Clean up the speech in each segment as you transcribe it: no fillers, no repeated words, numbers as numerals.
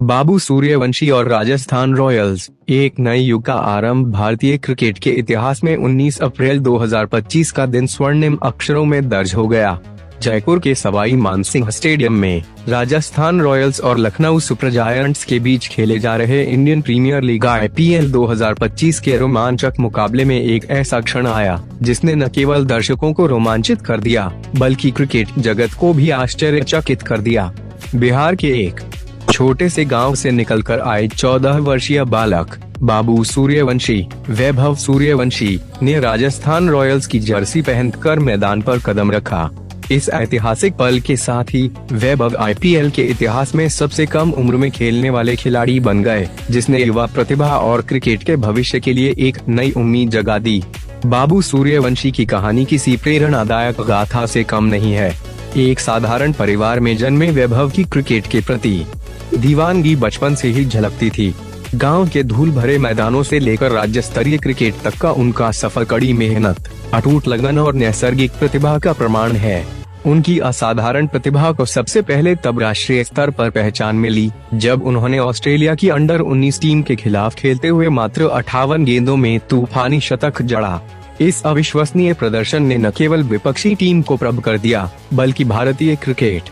बाबू सूर्यवंशी और राजस्थान रॉयल्स, एक नए युग का आरंभ। भारतीय क्रिकेट के इतिहास में 19 अप्रैल 2025 का दिन स्वर्णिम अक्षरों में दर्ज हो गया। जयपुर के सवाई मानसिंह स्टेडियम में राजस्थान रॉयल्स और लखनऊ सुपर जायंट्स के बीच खेले जा रहे इंडियन प्रीमियर लीग IPL 2025 के रोमांचक मुकाबले में एक ऐसा क्षण आया जिसने न केवल दर्शकों को रोमांचित कर दिया बल्कि क्रिकेट जगत को भी आश्चर्यचकित कर दिया। बिहार के एक छोटे से गांव से निकलकर आए 14 वर्षीय बालक बाबू सूर्यवंशी, वैभव सूर्यवंशी ने राजस्थान रॉयल्स की जर्सी पहनकर मैदान पर कदम रखा। इस ऐतिहासिक पल के साथ ही वैभव IPL के इतिहास में सबसे कम उम्र में खेलने वाले खिलाड़ी बन गए, जिसने युवा प्रतिभा और क्रिकेट के भविष्य के लिए एक नई उम्मीद जगा दी। बाबू सूर्यवंशी की कहानी किसी प्रेरणादायक गाथा से कम नहीं है। एक साधारण परिवार में जन्मे वैभव की क्रिकेट के प्रति दीवानगी बचपन से ही झलकती थी। गांव के धूल भरे मैदानों से लेकर राज्य स्तरीय क्रिकेट तक का उनका सफर कड़ी मेहनत, अटूट लगन और नैसर्गिक प्रतिभा का प्रमाण है। उनकी असाधारण प्रतिभा को सबसे पहले तब राष्ट्रीय स्तर पर पहचान मिली जब उन्होंने ऑस्ट्रेलिया की अंडर-19 टीम के खिलाफ खेलते हुए मात्र 58 गेंदों में तूफानी शतक जड़ा। इस अविश्वसनीय प्रदर्शन ने न केवल विपक्षी टीम को प्रभावित कर दिया बल्कि भारतीय क्रिकेट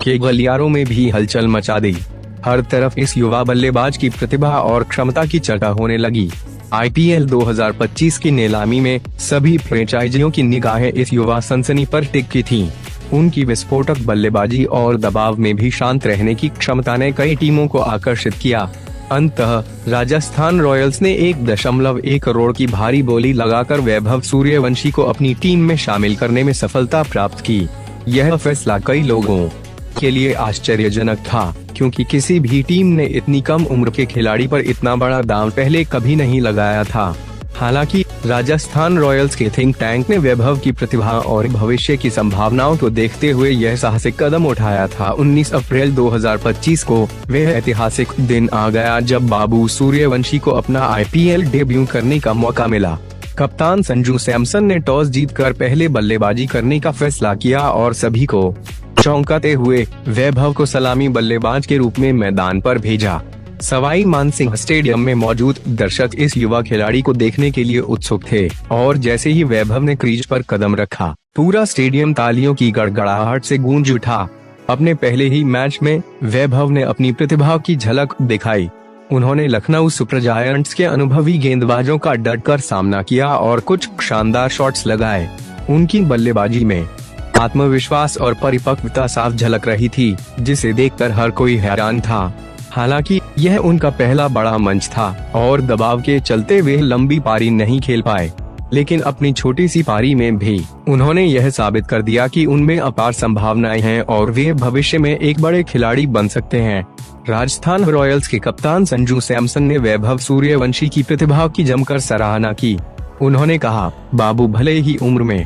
के गलियारों में भी हलचल मचा दी। हर तरफ इस युवा बल्लेबाज की प्रतिभा और क्षमता की चर्चा होने लगी। IPL 2025 की नीलामी में सभी फ्रेंचाइजियों की निगाहें इस युवा सनसनी पर टिकी थीं। उनकी विस्फोटक बल्लेबाजी और दबाव में भी शांत रहने की क्षमता ने कई टीमों को आकर्षित किया। अंततः राजस्थान रॉयल्स ने 1.1 करोड़ की भारी बोली लगाकर वैभव सूर्यवंशी को अपनी टीम में शामिल करने में सफलता प्राप्त की। यह फैसला कई लोगों के लिए आश्चर्यजनक था, क्योंकि किसी भी टीम ने इतनी कम उम्र के खिलाड़ी पर इतना बड़ा दांव पहले कभी नहीं लगाया था। हालांकि राजस्थान रॉयल्स के थिंक टैंक ने वैभव की प्रतिभा और भविष्य की संभावनाओं को देखते हुए यह साहसिक कदम उठाया था। 19 अप्रैल 2025 को वह ऐतिहासिक दिन आ गया जब बाबू सूर्यवंशी को अपना IPL डेब्यू करने का मौका मिला। कप्तान संजू सैमसन ने टॉस जीतकर पहले बल्लेबाजी करने का फैसला किया और सभी को चौंकाते हुए वैभव को सलामी बल्लेबाज के रूप में मैदान पर भेजा। सवाई मानसिंह स्टेडियम में मौजूद दर्शक इस युवा खिलाड़ी को देखने के लिए उत्सुक थे और जैसे ही वैभव ने क्रीज पर कदम रखा, पूरा स्टेडियम तालियों की गड़गड़ाहट से गूंज उठा। अपने पहले ही मैच में वैभव ने अपनी प्रतिभा की झलक दिखाई। उन्होंने लखनऊ सुपर जायंट्स के अनुभवी गेंदबाजों का डटकर सामना किया और कुछ शानदार शॉट्स लगाए। उनकी बल्लेबाजी में आत्मविश्वास और परिपक्वता साफ झलक रही थी, जिसे देखकर हर कोई हैरान था। हालांकि यह उनका पहला बड़ा मंच था और दबाव के चलते वे लंबी पारी नहीं खेल पाए, लेकिन अपनी छोटी सी पारी में भी उन्होंने यह साबित कर दिया कि उनमें अपार संभावनाएं हैं और वे भविष्य में एक बड़े खिलाड़ी बन सकते हैं। राजस्थान रॉयल्स के कप्तान संजू सैमसन ने वैभव सूर्यवंशी की प्रतिभा की जमकर सराहना की। उन्होंने कहा, बाबू भले ही उम्र में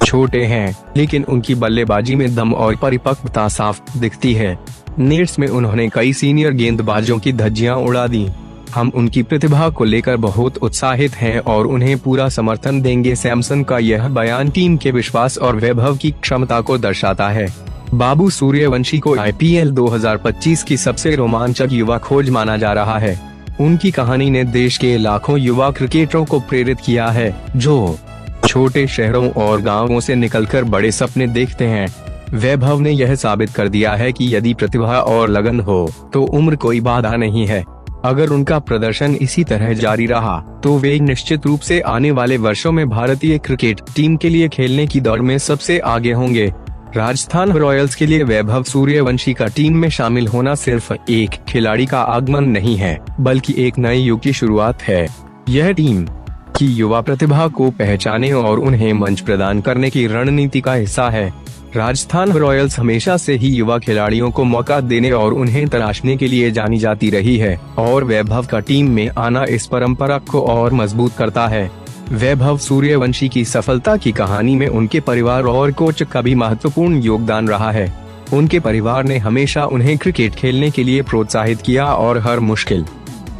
छोटे हैं, लेकिन उनकी बल्लेबाजी में दम और परिपक्वता साफ दिखती है। नेट्स में उन्होंने कई सीनियर गेंदबाजों की धज्जियां उड़ा दी। हम उनकी प्रतिभा को लेकर बहुत उत्साहित हैं और उन्हें पूरा समर्थन देंगे। सैमसन का यह बयान टीम के विश्वास और वैभव की क्षमता को दर्शाता है। बाबू सूर्यवंशी को IPL 2025 की सबसे रोमांचक युवा खोज माना जा रहा है। उनकी कहानी ने देश के लाखों युवा क्रिकेटरों को प्रेरित किया है, जो छोटे शहरों और गांवों से निकलकर बड़े सपने देखते हैं। वैभव ने यह साबित कर दिया है कि यदि प्रतिभा और लगन हो तो उम्र कोई बाधा नहीं है। अगर उनका प्रदर्शन इसी तरह जारी रहा तो वे निश्चित रूप से आने वाले वर्षों में भारतीय क्रिकेट टीम के लिए खेलने की दौड़ में सबसे आगे होंगे। राजस्थान रॉयल्स के लिए वैभव सूर्यवंशी का टीम में शामिल होना सिर्फ एक खिलाड़ी का आगमन नहीं है, बल्कि एक नए युग की शुरुआत है। यह टीम की युवा प्रतिभा को पहचाने और उन्हें मंच प्रदान करने की रणनीति का हिस्सा है। राजस्थान रॉयल्स हमेशा से ही युवा खिलाड़ियों को मौका देने और उन्हें तराशने के लिए जानी जाती रही है और वैभव का टीम में आना इस परंपरा को और मजबूत करता है। वैभव सूर्यवंशी की सफलता की कहानी में उनके परिवार और कोच का भी महत्वपूर्ण योगदान रहा है। उनके परिवार ने हमेशा उन्हें क्रिकेट खेलने के लिए प्रोत्साहित किया और हर मुश्किल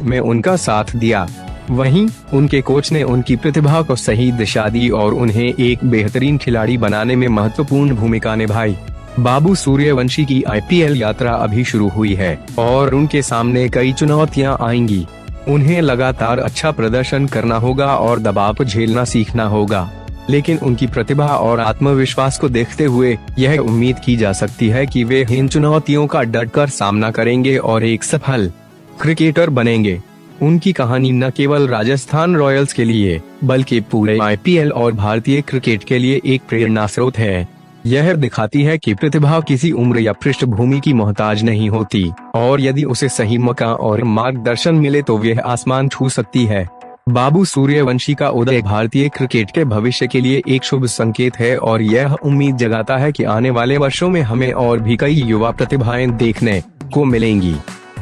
में उनका साथ दिया। वहीं उनके कोच ने उनकी प्रतिभा को सही दिशा दी और उन्हें एक बेहतरीन खिलाड़ी बनाने में महत्वपूर्ण भूमिका निभाई। बाबू सूर्यवंशी की IPL यात्रा अभी शुरू हुई है और उनके सामने कई चुनौतियां आएंगी। उन्हें लगातार अच्छा प्रदर्शन करना होगा और दबाव को झेलना सीखना होगा, लेकिन उनकी प्रतिभा और आत्मविश्वास को देखते हुए यह उम्मीद की जा सकती है कि वे इन चुनौतियों का डटकर सामना करेंगे और एक सफल क्रिकेटर बनेंगे। उनकी कहानी न केवल राजस्थान रॉयल्स के लिए बल्कि पूरे IPL और भारतीय क्रिकेट के लिए एक प्रेरणा स्रोत है। यह दिखाती है कि प्रतिभा किसी उम्र या पृष्ठभूमि की मोहताज नहीं होती और यदि उसे सही मौका और मार्गदर्शन मिले तो वह आसमान छू सकती है। बाबू सूर्यवंशी का उदय भारतीय क्रिकेट के भविष्य के लिए एक शुभ संकेत है और यह उम्मीद जगाता है कि आने वाले वर्षों में हमें और भी कई युवा प्रतिभाएं देखने को मिलेंगी।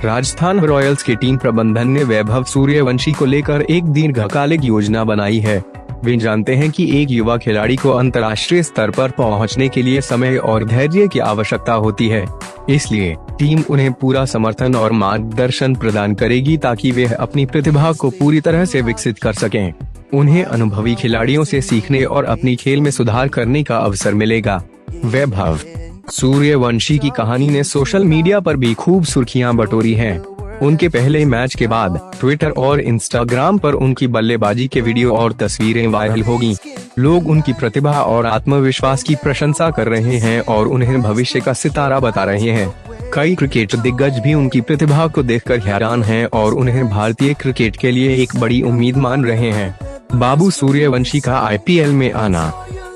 राजस्थान रॉयल्स की टीम प्रबंधन ने वैभव सूर्यवंशी को लेकर एक दीर्घकालिक योजना बनाई है। वे जानते हैं कि एक युवा खिलाड़ी को अंतर्राष्ट्रीय स्तर पर पहुंचने के लिए समय और धैर्य की आवश्यकता होती है। इसलिए टीम उन्हें पूरा समर्थन और मार्गदर्शन प्रदान करेगी ताकि वे अपनी प्रतिभा को पूरी तरह से विकसित कर सकें। उन्हें अनुभवी खिलाड़ियों से सीखने और अपनी खेल में सुधार करने का अवसर मिलेगा। वैभव सूर्यवंशी की कहानी ने सोशल मीडिया पर भी खूब सुर्खियां बटोरी हैं। उनके पहले मैच के बाद ट्विटर और इंस्टाग्राम पर उनकी बल्लेबाजी के वीडियो और तस्वीरें वायरल होगी। लोग उनकी प्रतिभा और आत्मविश्वास की प्रशंसा कर रहे हैं और उन्हें भविष्य का सितारा बता रहे हैं। कई क्रिकेट दिग्गज भी उनकी प्रतिभा को देखकर हैरान हैं और उन्हें भारतीय क्रिकेट के लिए एक बड़ी उम्मीद मान रहे हैं। बाबू सूर्यवंशी का IPL में आना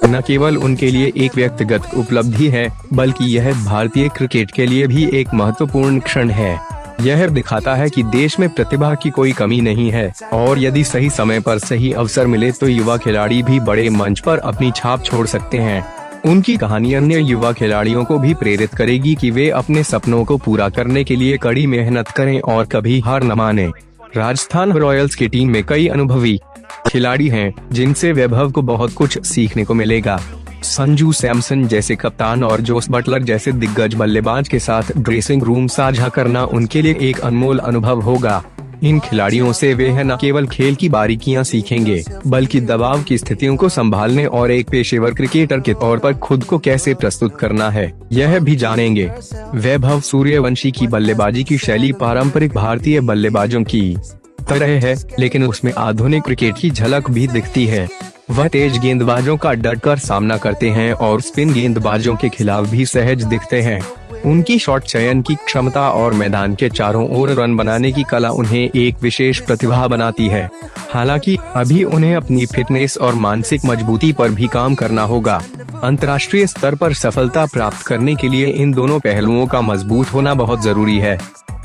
न केवल उनके लिए एक व्यक्तिगत उपलब्धि है बल्कि यह भारतीय क्रिकेट के लिए भी एक महत्वपूर्ण क्षण है। यह दिखाता है कि देश में प्रतिभा की कोई कमी नहीं है और यदि सही समय पर सही अवसर मिले तो युवा खिलाड़ी भी बड़े मंच पर अपनी छाप छोड़ सकते हैं। उनकी कहानी अन्य युवा खिलाड़ियों को भी प्रेरित करेगी कि वे अपने सपनों को पूरा करने के लिए कड़ी मेहनत करें और कभी हार न माने। राजस्थान रॉयल्स की टीम में कई अनुभवी खिलाड़ी हैं जिनसे वैभव को बहुत कुछ सीखने को मिलेगा। संजू सैमसन जैसे कप्तान और जोस बटलर जैसे दिग्गज बल्लेबाज के साथ ड्रेसिंग रूम साझा करना उनके लिए एक अनमोल अनुभव होगा। इन खिलाड़ियों से वे न केवल खेल की बारीकियां सीखेंगे बल्कि दबाव की स्थितियों को संभालने और एक पेशेवर क्रिकेटर के तौर पर खुद को कैसे प्रस्तुत करना है यह भी जानेंगे। वैभव सूर्यवंशी की बल्लेबाजी की शैली पारंपरिक भारतीय बल्लेबाजों की तरह है, लेकिन उसमें आधुनिक क्रिकेट की झलक भी दिखती है। वह तेज गेंदबाजों का डटकर सामना करते हैं और स्पिन गेंदबाजों के खिलाफ भी सहज दिखते हैं। उनकी शॉट चयन की क्षमता और मैदान के चारों ओर रन बनाने की कला उन्हें एक विशेष प्रतिभा बनाती है। हालांकि अभी उन्हें अपनी फिटनेस और मानसिक मजबूती पर भी काम करना होगा। अंतर्राष्ट्रीय स्तर पर सफलता प्राप्त करने के लिए इन दोनों पहलुओं का मजबूत होना बहुत जरूरी है।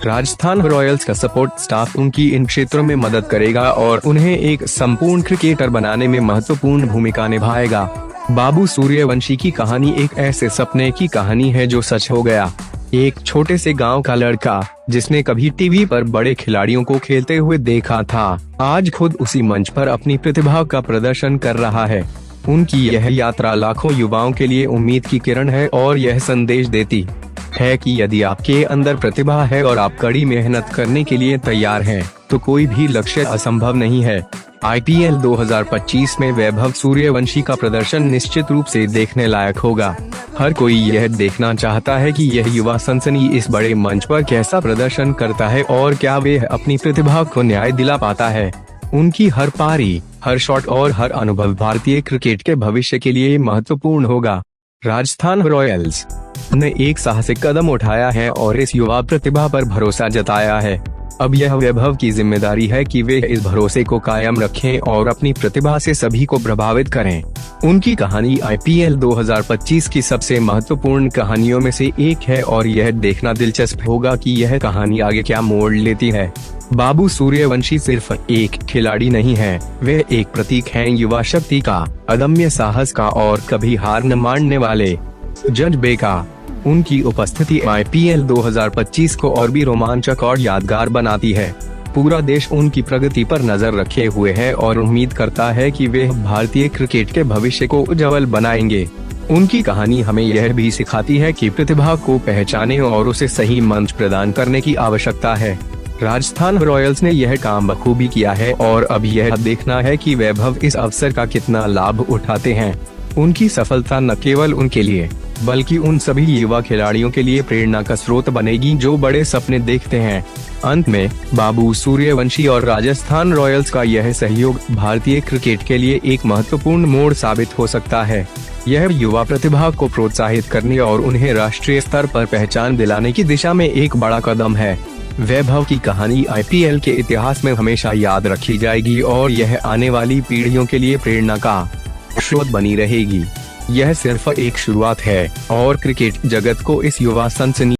राजस्थान रॉयल्स का सपोर्ट स्टाफ उनकी इन क्षेत्रों में मदद करेगा और उन्हें एक संपूर्ण क्रिकेटर बनाने में महत्वपूर्ण भूमिका निभाएगा। बाबू सूर्यवंशी की कहानी एक ऐसे सपने की कहानी है जो सच हो गया। एक छोटे से गांव का लड़का जिसने कभी टीवी पर बड़े खिलाड़ियों को खेलते हुए देखा था, आज खुद उसी मंच पर अपनी प्रतिभा का प्रदर्शन कर रहा है। उनकी यह यात्रा लाखों युवाओं के लिए उम्मीद की किरण है और यह संदेश देती है कि यदि आपके अंदर प्रतिभा है और आप कड़ी मेहनत करने के लिए तैयार हैं, तो कोई भी लक्ष्य असंभव नहीं है। IPL 2025 में वैभव सूर्यवंशी का प्रदर्शन निश्चित रूप से देखने लायक होगा। हर कोई यह देखना चाहता है कि यह युवा सनसनी इस बड़े मंच पर कैसा प्रदर्शन करता है और क्या वे अपनी प्रतिभा को न्याय दिला पाता है। उनकी हर पारी, हर शॉट और हर अनुभव भारतीय क्रिकेट के भविष्य के लिए महत्वपूर्ण होगा। राजस्थान रॉयल्स ने एक साहसिक कदम उठाया है और इस युवा प्रतिभा पर भरोसा जताया है। अब यह वैभव की जिम्मेदारी है कि वे इस भरोसे को कायम रखें और अपनी प्रतिभा से सभी को प्रभावित करें। उनकी कहानी IPL 2025 की सबसे महत्वपूर्ण कहानियों में से एक है और यह देखना दिलचस्प होगा कि यह कहानी आगे क्या मोड़ लेती है। बाबू सूर्यवंशी सिर्फ एक खिलाड़ी नहीं है, वे एक प्रतीक हैं युवा शक्ति का, अदम्य साहस का और कभी हार न मानने वाले जज्बे का। उनकी उपस्थिति IPL 2025 को और भी रोमांचक और यादगार बनाती है। पूरा देश उनकी प्रगति पर नजर रखे हुए है और उम्मीद करता है कि वे भारतीय क्रिकेट के भविष्य को उज्जवल बनाएंगे। उनकी कहानी हमें यह भी सिखाती है कि प्रतिभा को पहचाने और उसे सही मंच प्रदान करने की आवश्यकता है। राजस्थान रॉयल्स ने यह काम बखूबी किया है और अब यह देखना है कि वैभव इस अवसर का कितना लाभ उठाते हैं। उनकी सफलता न केवल उनके लिए बल्कि उन सभी युवा खिलाड़ियों के लिए प्रेरणा का स्रोत बनेगी जो बड़े सपने देखते हैं। अंत में बाबू सूर्यवंशी और राजस्थान रॉयल्स का यह सहयोग भारतीय क्रिकेट के लिए एक महत्वपूर्ण मोड़ साबित हो सकता है। यह युवा प्रतिभा को प्रोत्साहित करने और उन्हें राष्ट्रीय स्तर पर पहचान दिलाने की दिशा में एक बड़ा कदम है। वैभव की कहानी IPL के इतिहास में हमेशा याद रखी जाएगी और यह आने वाली पीढ़ियों के लिए प्रेरणा का स्रोत बनी रहेगी। यह सिर्फ एक शुरुआत है और क्रिकेट जगत को इस युवा सनसनी